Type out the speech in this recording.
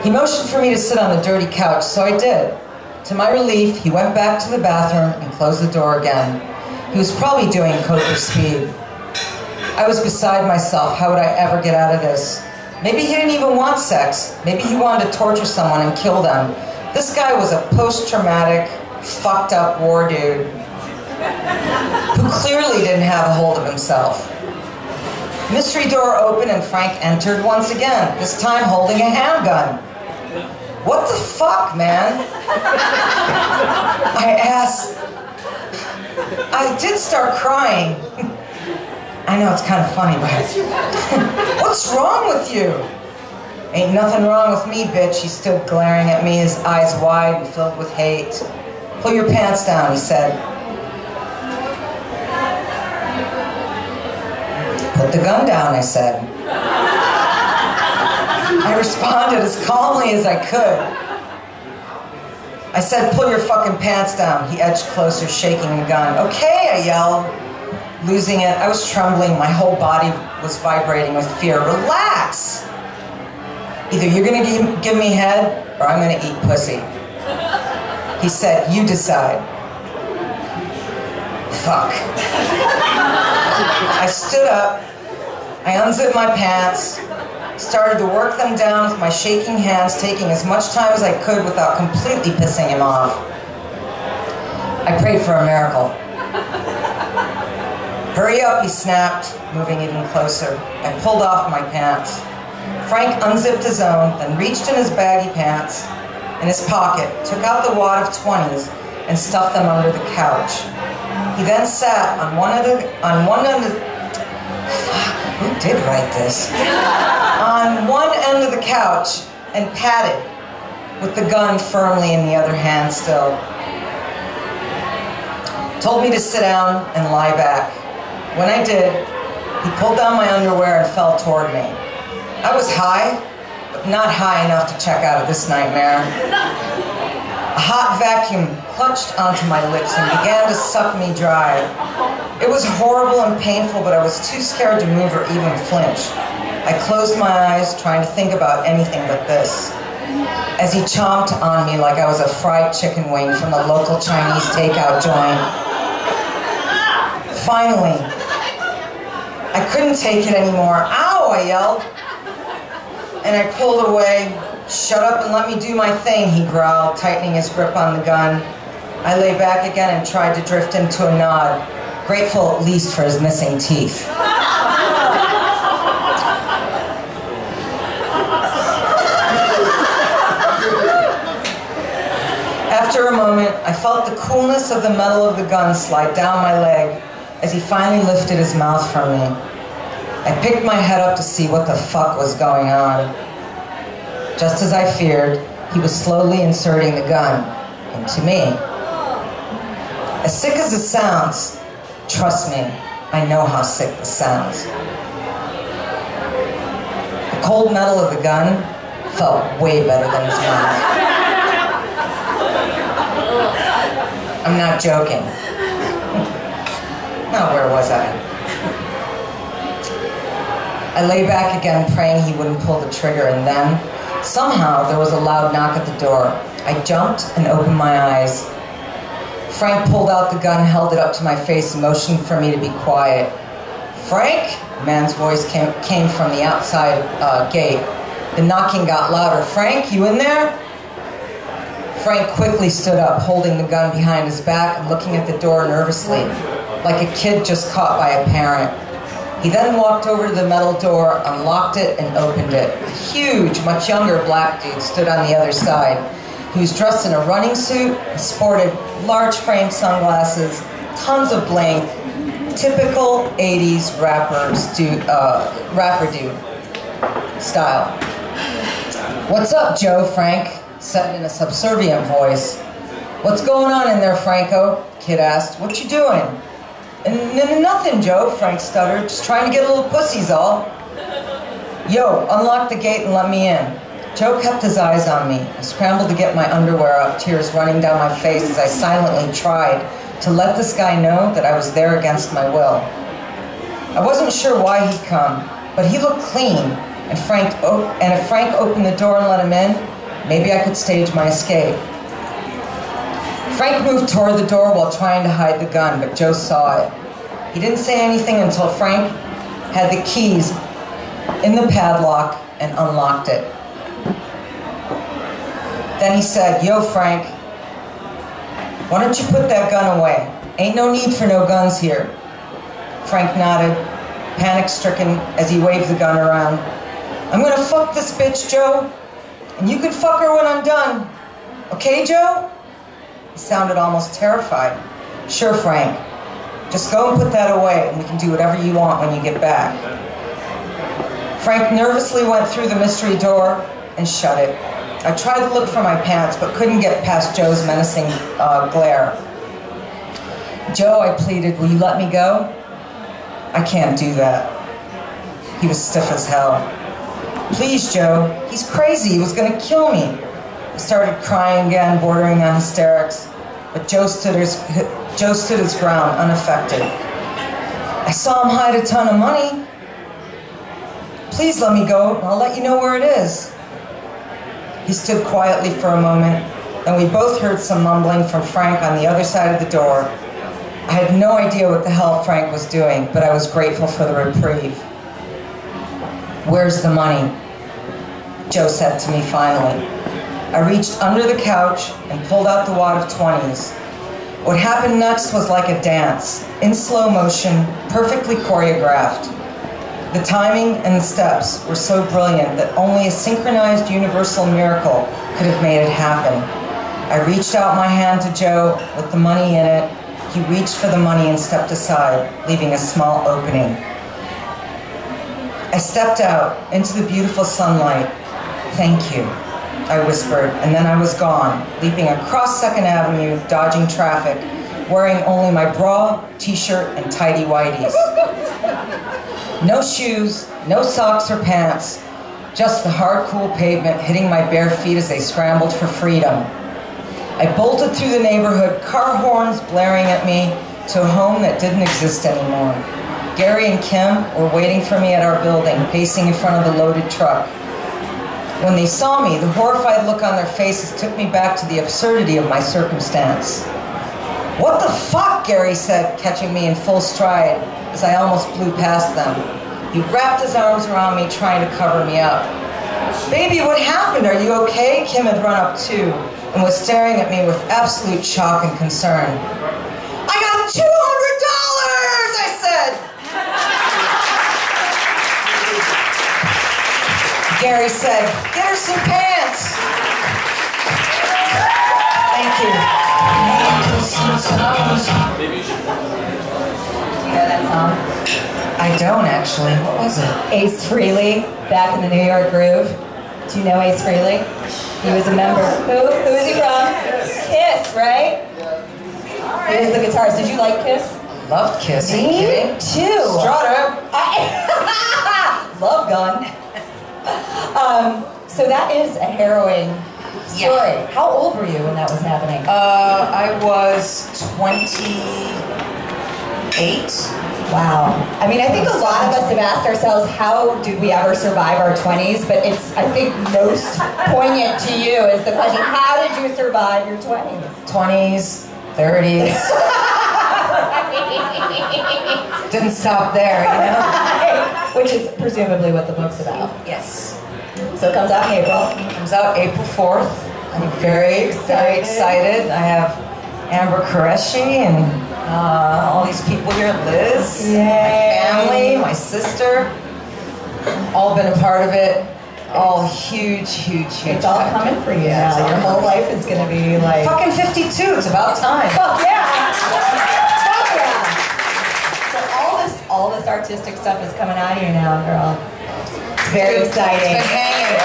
He motioned for me to sit on the dirty couch, so I did. To my relief, he went back to the bathroom and closed the door again. He was probably doing coke or speed. I was beside myself. How would I ever get out of this? Maybe he didn't even want sex. Maybe he wanted to torture someone and kill them. This guy was a post-traumatic, fucked up war dude who clearly didn't have a hold of himself. Mystery door opened and Frank entered once again, this time holding a handgun. What the fuck, man? I asked. I did start crying. I know it's kind of funny, but what's wrong with you? Ain't nothing wrong with me, bitch. He stood glaring at me, his eyes wide and filled with hate. Pull your pants down, he said. Put the gun down, I said. I responded as calmly as I could. I said, pull your fucking pants down. He edged closer, shaking the gun. Okay, I yelled, losing it. I was trembling. My whole body was vibrating with fear. Relax. Either you're going to give me head or I'm going to eat pussy. He said, you decide. Fuck. I stood up. I unzipped my pants, started to work them down with my shaking hands, taking as much time as I could without completely pissing him off. I prayed for a miracle. Hurry up, he snapped, moving even closer. I pulled off my pants. Frank unzipped his own, then reached in his baggy pants, in his pocket, took out the wad of 20s, and stuffed them under the couch. He then sat on one end of the who did write this? On one end of the couch and patted, with the gun firmly in the other hand still. Told me to sit down and lie back. When I did, he pulled down my underwear and fell toward me. I was high, but not high enough to check out of this nightmare. A hot vacuum clutched onto my lips and began to suck me dry. It was horrible and painful, but I was too scared to move or even flinch. I closed my eyes, trying to think about anything but this, as he chomped on me like I was a fried chicken wing from the local Chinese takeout joint. Finally, I couldn't take it anymore. Ow, I yelled. And I pulled away. Shut up and let me do my thing, he growled, tightening his grip on the gun. I lay back again and tried to drift into a nod, grateful at least for his missing teeth. After a moment, I felt the coolness of the metal of the gun slide down my leg as he finally lifted his mouth from me. I picked my head up to see what the fuck was going on. Just as I feared, he was slowly inserting the gun into me. As sick as it sounds, trust me, I know how sick this sounds. The cold metal of the gun felt way better than his mouth. I'm not joking. Now, where was I? I lay back again, praying he wouldn't pull the trigger, and then, somehow, there was a loud knock at the door. I jumped and opened my eyes. Frank pulled out the gun, held it up to my face, and motioned for me to be quiet. Frank? A man's voice came from the outside gate. The knocking got louder. Frank, you in there? Frank quickly stood up, holding the gun behind his back and looking at the door nervously, like a kid just caught by a parent. He then walked over to the metal door, unlocked it, and opened it. A huge, much younger black dude stood on the other side. He was dressed in a running suit and sported large frame sunglasses, tons of bling, typical 80s rapper dude style. What's up, Joe? Frank said in a subservient voice. What's going on in there, Franco? Kid asked. What you doing? Nothing, Joe, Frank stuttered. Just trying to get a little pussy's all. Yo, unlock the gate and let me in. Joe kept his eyes on me. I scrambled to get my underwear up, tears running down my face as I silently tried to let this guy know that I was there against my will. I wasn't sure why he'd come, but he looked clean, and if Frank opened the door and let him in, Maybe I could stage my escape. Frank moved toward the door while trying to hide the gun, but Joe saw it. He didn't say anything until Frank had the keys in the padlock and unlocked it. Then he said, "Yo, Frank, why don't you put that gun away? Ain't no need for no guns here." Frank nodded, panic-stricken as he waved the gun around. "I'm gonna fuck this bitch, Joe, and you can fuck her when I'm done. Okay, Joe?" He sounded almost terrified. "Sure, Frank. Just go and put that away, and we can do whatever you want when you get back." Frank nervously went through the mystery door and shut it. I tried to look for my pants, but couldn't get past Joe's menacing glare. "Joe," I pleaded, "will you let me go?" "I can't do that." He was stiff as hell. "Please, Joe. He's crazy. He was going to kill me." I started crying again, bordering on hysterics, but Joe stood his ground, unaffected. "I saw him hide a ton of money. Please let me go, and I'll let you know where it is." He stood quietly for a moment, then we both heard some mumbling from Frank on the other side of the door. I had no idea what the hell Frank was doing, but I was grateful for the reprieve. "Where's the money?" Joe said to me finally. I reached under the couch and pulled out the wad of 20s. What happened next was like a dance, in slow motion, perfectly choreographed. The timing and the steps were so brilliant that only a synchronized universal miracle could have made it happen. I reached out my hand to Joe with the money in it. He reached for the money and stepped aside, leaving a small opening. I stepped out into the beautiful sunlight. "Thank you," I whispered, and then I was gone, leaping across 2nd Avenue, dodging traffic, wearing only my bra, t-shirt, and tidy whities. No shoes, no socks or pants, just the hard, cool pavement hitting my bare feet as they scrambled for freedom. I bolted through the neighborhood, car horns blaring at me, to a home that didn't exist anymore. Gary and Kim were waiting for me at our building, pacing in front of the loaded truck. When they saw me, the horrified look on their faces took me back to the absurdity of my circumstance. "What the fuck?" Gary said, catching me in full stride as I almost flew past them. He wrapped his arms around me, trying to cover me up. "Baby, what happened? Are you okay?" Kim had run up too and was staring at me with absolute shock and concern. "I got $200, I said. Gary said, "Get her some pants." Thank you. Do you know that song? I don't actually. What was it? Ace Frehley, back in the New York groove. Do you know Ace Frehley? He was a member. Who is he from? Kiss, right? He was the guitarist. Did you like Kiss? Loved Kiss. Me too. Strutter. Love Gun. So that is a harrowing story. Yeah. How old were you when that was happening? I was 28. Wow. I mean, I think a lot of us have asked ourselves, how did we ever survive our 20s? But it's, I think, most poignant to you is the question, how did you survive your 20s? 20s, 30s. Didn't stop there, you know? Which is presumably what the book's about. Yes. So it comes out in April. It comes out April 4th. I'm very excited. I have Amber Qureshi and all these people here, Liz, Yay. my family, my sister, all been a part of it. All huge. It's all coming for you now. Your whole life is going to be like... Fucking 52, it's about time. Fuck yeah! Fuck yeah! So all this artistic stuff is coming out of you now, girl. It's very exciting. It's been hanging.